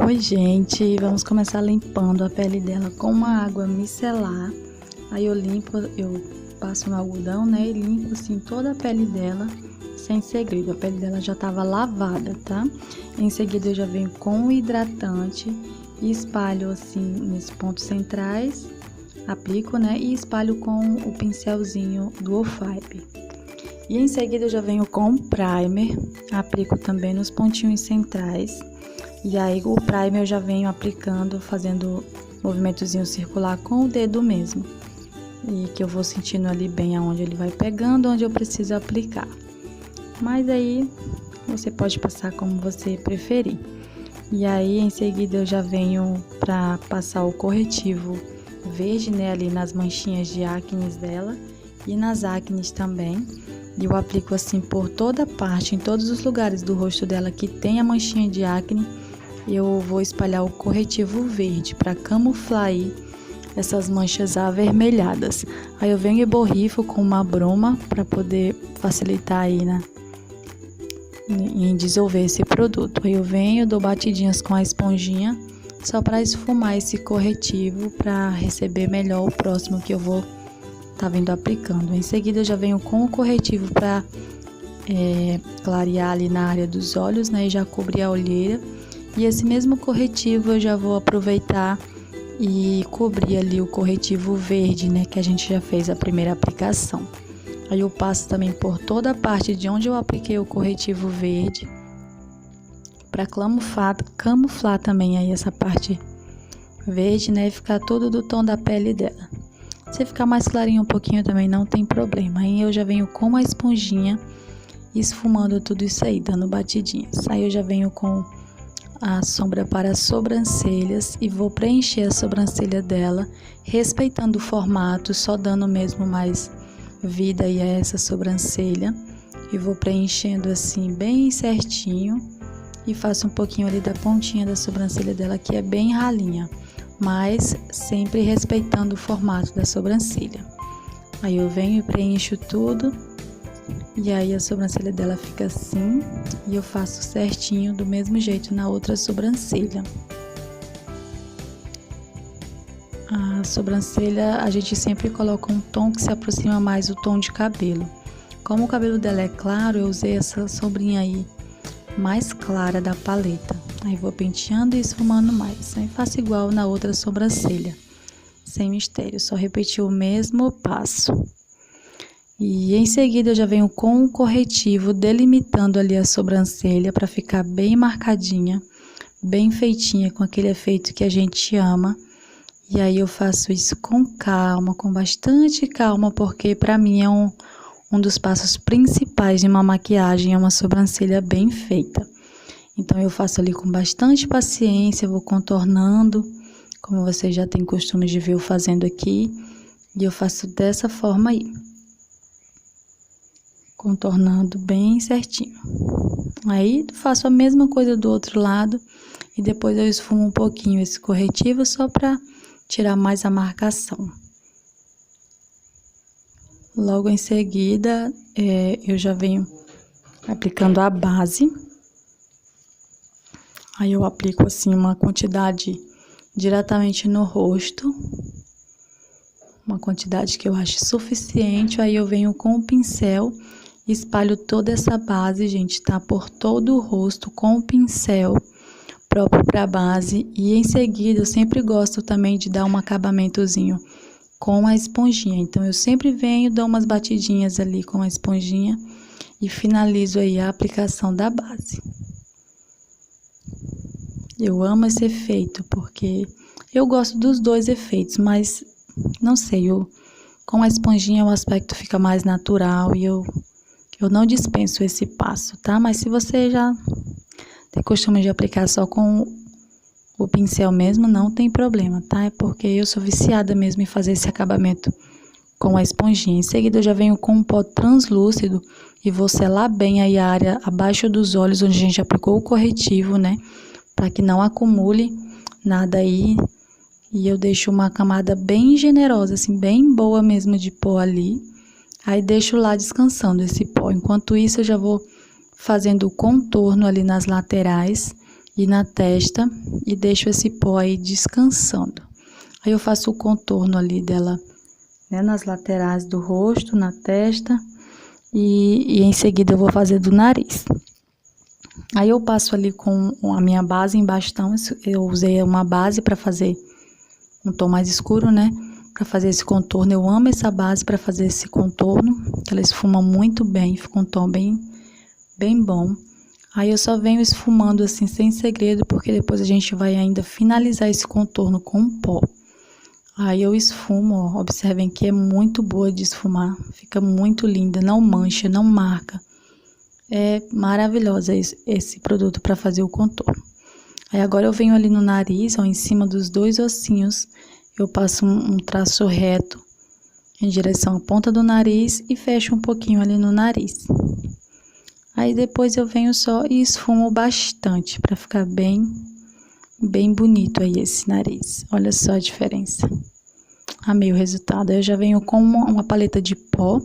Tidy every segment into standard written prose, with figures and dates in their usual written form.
Oi, gente, vamos começar limpando a pele dela com uma água micelar. Aí eu passo no algodão, né, e limpo assim toda a pele dela, sem segredo. A pele dela já estava lavada, tá? Em seguida eu já venho com o hidratante e espalho assim nos pontos centrais, aplico, né, e espalho com o pincelzinho do All-Fiber. E em seguida eu já venho com o primer, aplico também nos pontinhos centrais. E aí o primer eu já venho aplicando, fazendo movimentozinho circular com o dedo mesmo. E que eu vou sentindo ali bem aonde ele vai pegando, onde eu preciso aplicar. Mas aí você pode passar como você preferir. E aí em seguida eu já venho para passar o corretivo verde, né, ali nas manchinhas de acne dela e nas acnes também. E eu aplico assim por toda a parte, em todos os lugares do rosto dela que tem a manchinha de acne. Eu vou espalhar o corretivo verde para camuflar aí essas manchas avermelhadas. Aí eu venho e borrifo com uma bruma para poder facilitar aí, né, em dissolver esse produto. Aí eu venho, dou batidinhas com a esponjinha só para esfumar esse corretivo, para receber melhor o próximo que eu vou tá vindo aplicando. Em seguida eu já venho com o corretivo para clarear ali na área dos olhos, né, e já cobrir a olheira. E esse mesmo corretivo eu já vou aproveitar e cobrir ali o corretivo verde, né, que a gente já fez a primeira aplicação. Aí eu passo também por toda a parte de onde eu apliquei o corretivo verde, para camuflar também aí essa parte verde, né, e ficar tudo do tom da pele dela. Se ficar mais clarinho um pouquinho também não tem problema. Aí eu já venho com uma esponjinha esfumando tudo isso aí, dando batidinhas. Aí eu já venho com a sombra para as sobrancelhas e vou preencher a sobrancelha dela, respeitando o formato, só dando mesmo mais vida aí a essa sobrancelha. E vou preenchendo assim bem certinho e faço um pouquinho ali da pontinha da sobrancelha dela, que é bem ralinha, mas sempre respeitando o formato da sobrancelha. Aí eu venho e preencho tudo. E aí a sobrancelha dela fica assim, e eu faço certinho do mesmo jeito na outra sobrancelha. A sobrancelha a gente sempre coloca um tom que se aproxima mais do tom de cabelo. Como o cabelo dela é claro, eu usei essa sombrinha aí mais clara da paleta. Aí vou penteando e esfumando mais. Aí faço igual na outra sobrancelha, sem mistério, só repetir o mesmo passo. E em seguida eu já venho com um corretivo delimitando ali a sobrancelha para ficar bem marcadinha, bem feitinha, com aquele efeito que a gente ama. E aí eu faço isso com calma, com bastante calma, porque para mim é um dos passos principais de uma maquiagem, é uma sobrancelha bem feita. Então eu faço ali com bastante paciência, vou contornando, como vocês já têm costume de ver eu fazendo aqui. E eu faço dessa forma aí, contornando bem certinho. Aí faço a mesma coisa do outro lado e depois eu esfumo um pouquinho esse corretivo só para tirar mais a marcação. Logo em seguida eu já venho aplicando a base. Aí eu aplico assim uma quantidade diretamente no rosto, uma quantidade que eu acho suficiente. Aí eu venho com o pincel, espalho toda essa base, gente, tá? Por todo o rosto com o pincel próprio para base. E em seguida eu sempre gosto também de dar um acabamentozinho com a esponjinha. Então eu sempre venho, dou umas batidinhas ali com a esponjinha e finalizo aí a aplicação da base. Eu amo esse efeito porque eu gosto dos dois efeitos, mas não sei, com a esponjinha o aspecto fica mais natural e eu não dispenso esse passo, tá? Mas se você já tem costume de aplicar só com o pincel mesmo, não tem problema, tá? É porque eu sou viciada mesmo em fazer esse acabamento com a esponjinha. Em seguida eu já venho com um pó translúcido e vou selar bem aí a área abaixo dos olhos, onde a gente aplicou o corretivo, né? Para que não acumule nada aí. E eu deixo uma camada bem generosa, assim, bem boa mesmo de pó ali. Aí deixo lá descansando esse pó. Enquanto isso eu já vou fazendo o contorno ali nas laterais e na testa e deixo esse pó aí descansando. Aí eu faço o contorno ali dela, né, nas laterais do rosto, na testa e em seguida eu vou fazer do nariz. Aí eu passo ali com a minha base em bastão, eu usei uma base para fazer um tom mais escuro, né? Para fazer esse contorno, eu amo essa base para fazer esse contorno, ela esfuma muito bem, fica um tom bem bom. Aí eu só venho esfumando assim, sem segredo, porque depois a gente vai ainda finalizar esse contorno com um pó. Aí eu esfumo, ó, observem que é muito boa de esfumar, fica muito linda, não mancha, não marca. É maravilhosa esse produto para fazer o contorno. Aí agora eu venho ali no nariz, ó, em cima dos dois ossinhos, eu passo um traço reto em direção à ponta do nariz e fecho um pouquinho ali no nariz. Aí depois eu venho só e esfumo bastante para ficar bem bonito aí esse nariz. Olha só a diferença. Amei o resultado. Aí eu já venho com uma paleta de pó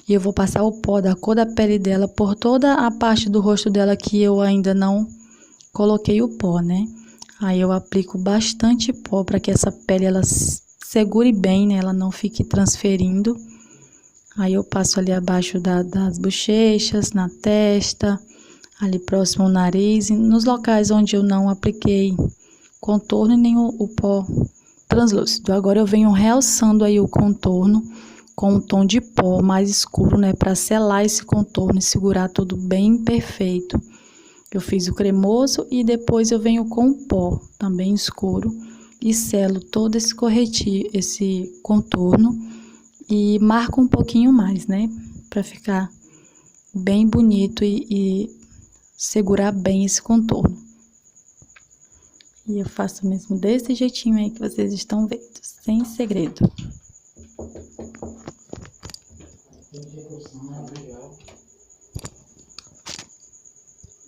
e eu vou passar o pó da cor da pele dela por toda a parte do rosto dela que eu ainda não coloquei o pó, né? Aí eu aplico bastante pó para que essa pele ela segure bem, né? Ela não fique transferindo. Aí eu passo ali abaixo das bochechas, na testa, ali próximo ao nariz, e nos locais onde eu não apliquei contorno e nem o pó translúcido. Agora eu venho realçando aí o contorno com um tom de pó mais escuro, né? Para selar esse contorno e segurar tudo bem perfeito. Eu fiz o cremoso e depois eu venho com o pó também escuro e selo todo esse corretivo, esse contorno e marco um pouquinho mais, né? Para ficar bem bonito e segurar bem esse contorno. E eu faço mesmo desse jeitinho aí que vocês estão vendo, sem segredo.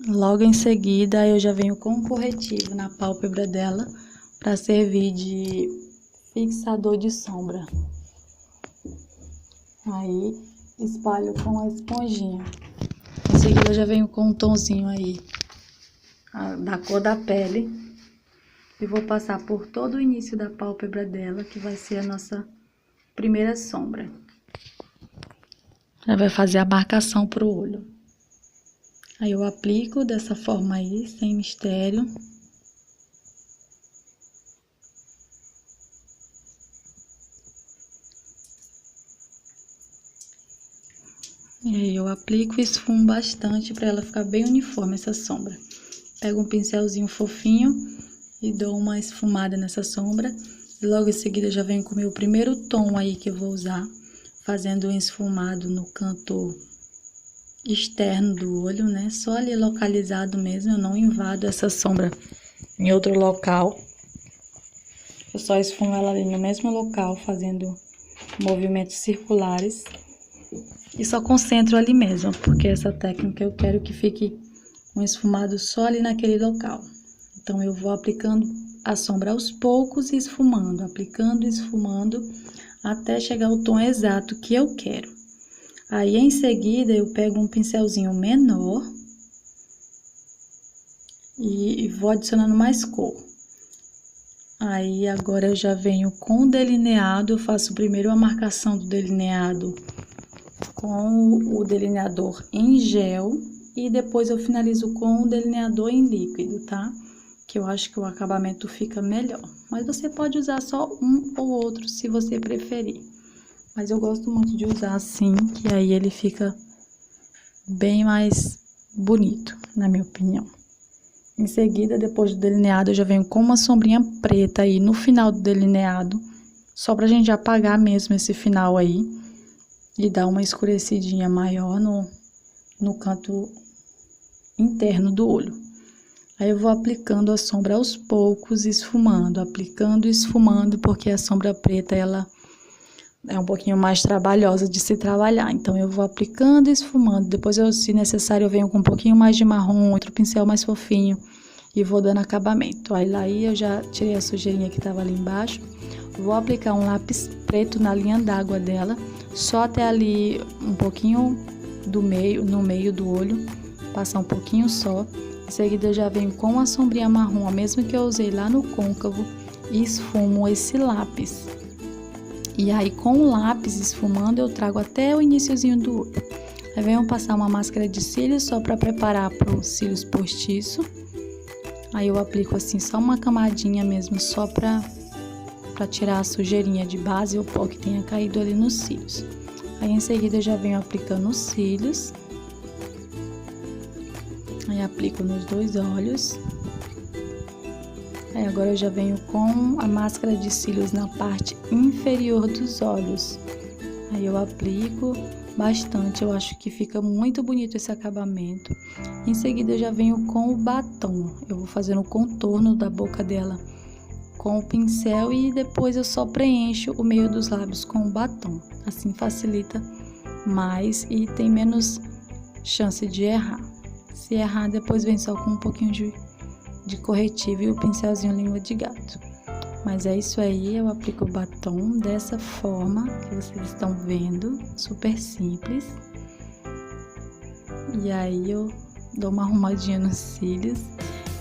Logo em seguida, eu já venho com um corretivo na pálpebra dela para servir de fixador de sombra. Aí, espalho com a esponjinha. Em seguida, eu já venho com um tomzinho aí da cor da pele. E vou passar por todo o início da pálpebra dela, que vai ser a nossa primeira sombra. Já vai fazer a marcação pro olho. Aí eu aplico dessa forma aí, sem mistério. E aí eu aplico e esfumo bastante para ela ficar bem uniforme essa sombra. Pego um pincelzinho fofinho e dou uma esfumada nessa sombra. E logo em seguida eu já venho com o meu primeiro tom aí que eu vou usar, fazendo um esfumado no canto externo do olho, né? Só ali localizado mesmo, eu não invado essa sombra em outro local. Eu só esfumo ela ali no mesmo local, fazendo movimentos circulares. E só concentro ali mesmo, porque essa técnica eu quero que fique um esfumado só ali naquele local. Então, eu vou aplicando a sombra aos poucos e esfumando, aplicando e esfumando, até chegar ao tom exato que eu quero. Aí, em seguida, eu pego um pincelzinho menor e vou adicionando mais cor. Aí, agora eu já venho com o delineado, eu faço primeiro a marcação do delineado com o delineador em gel e depois eu finalizo com o delineador em líquido, tá? Que eu acho que o acabamento fica melhor. Mas você pode usar só um ou outro, se você preferir. Mas eu gosto muito de usar assim, que aí ele fica bem mais bonito, na minha opinião. Em seguida, depois do delineado, eu já venho com uma sombrinha preta aí no final do delineado, só pra gente apagar mesmo esse final aí e dar uma escurecidinha maior no canto interno do olho. Aí eu vou aplicando a sombra aos poucos, esfumando, aplicando e esfumando, porque a sombra preta, ela é um pouquinho mais trabalhosa de se trabalhar. Então, eu vou aplicando e esfumando. Depois, se necessário, eu venho com um pouquinho mais de marrom, outro pincel mais fofinho e vou dando acabamento. Aí eu já tirei a sujeirinha que tava ali embaixo. Vou aplicar um lápis preto na linha d'água dela, só até ali um pouquinho no meio do olho, passar um pouquinho só. Em seguida eu já venho com a sombrinha marrom, a mesma que eu usei lá no côncavo, e esfumo esse lápis. E aí com o lápis esfumando eu trago até o iniciozinho do olho. Aí venho passar uma máscara de cílios só para preparar para os cílios postiço. Aí eu aplico assim só uma camadinha mesmo, só para tirar a sujeirinha de base e o pó que tenha caído ali nos cílios. Aí em seguida eu já venho aplicando os cílios. Aí aplico nos 2 olhos. Aí agora eu já venho com a máscara de cílios na parte inferior dos olhos. Aí eu aplico bastante, eu acho que fica muito bonito esse acabamento. Em seguida eu já venho com o batom. Eu vou fazendo o contorno da boca dela com o pincel e depois eu só preencho o meio dos lábios com o batom. Assim facilita mais e tem menos chance de errar. Se errar, depois vem só com um pouquinho de corretivo e o pincelzinho língua de gato. Mas é isso aí, eu aplico o batom dessa forma que vocês estão vendo, super simples. E aí eu dou uma arrumadinha nos cílios.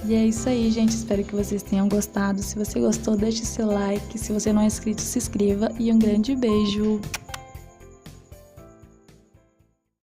E é isso aí, gente, espero que vocês tenham gostado. Se você gostou, deixe seu like. Se você não é inscrito, se inscreva. E um grande beijo!